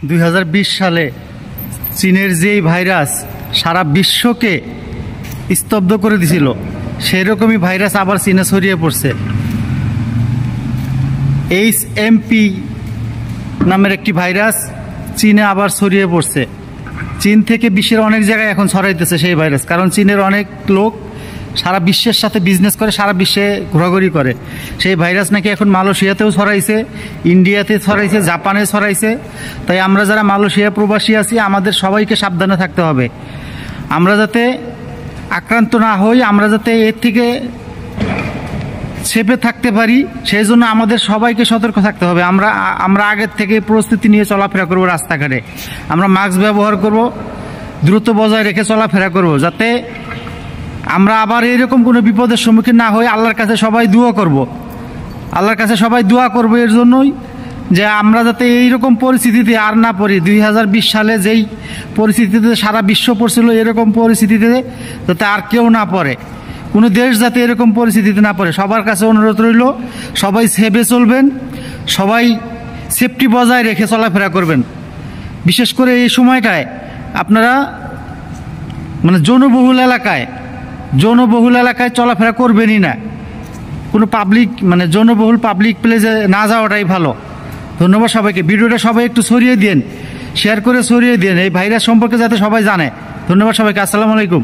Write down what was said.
2020 সালে চীনের যেই ভাইরাস সারা বিশ্বকে স্তব্ধ করে দিছিল, সেই রকমই ভাইরাস আবার চীনে ছড়িয়ে পড়ছে। HMP নামের একটি ভাইরাস চীনে আবার ছড়িয়ে পড়ছে। চীন থেকে বিশ্বের অনেক জায়গায় এখন ছড়াইতেছে সেই ভাইরাস, কারণ চীনের অনেক লোক সারা বিশ্বের সাথে বিজনেস করে, সারা বিশ্বে ঘোরাঘুরি করে। সেই ভাইরাস নাকি এখন মালয়েশিয়াতেও ছড়াইছে, ইন্ডিয়াতে ছড়াইছে, জাপানে ছড়াইছে। তাই আমরা যারা মালয়েশিয়া প্রবাসী আছি, আমাদের সবাইকে সাবধানে থাকতে হবে। আমরা যাতে আক্রান্ত না হই, আমরা যাতে এর থেকে সেফে থাকতে পারি, সেই জন্য আমাদের সবাইকে সতর্ক থাকতে হবে। আমরা আগের থেকে প্রস্তুতি নিয়ে চলাফেরা করব। রাস্তাঘাটে আমরা মাস্ক ব্যবহার করব, দ্রুত বজায় রেখে চলাফেরা করব, যাতে আমরা আবার এরকম কোনো বিপদের সম্মুখীন না হই। আল্লাহর কাছে সবাই দোয়া করব, আল্লাহর কাছে সবাই দোয়া করব এর জন্যই যে আমরা যাতে এইরকম পরিস্থিতিতে আর না পড়ি। 2020 সালে যেই পরিস্থিতিতে সারা বিশ্ব পড়ছিল, এরকম পরিস্থিতিতে যাতে আর কেউ না পড়ে, কোনো দেশ যাতে এরকম পরিস্থিতিতে না পড়ে। সবার কাছে অনুরোধ রইল, সবাই সেফে চলবেন, সবাই সেফটি বজায় রেখে চলাফেরা করবেন। বিশেষ করে এই সময়টায় আপনারা জনবহুল এলাকায় চলাফেরা করবেনই না। কোনো পাবলিক জনবহুল পাবলিক প্লেসে না যাওয়াটাই ভালো। ধন্যবাদ সবাইকে। ভিডিওটা সবাই একটু ছড়িয়ে দিন, শেয়ার করে ছড়িয়ে দিন, এই ভাইরাস সম্পর্কে যাতে সবাই জানে। ধন্যবাদ সবাইকে। আসসালামু আলাইকুম।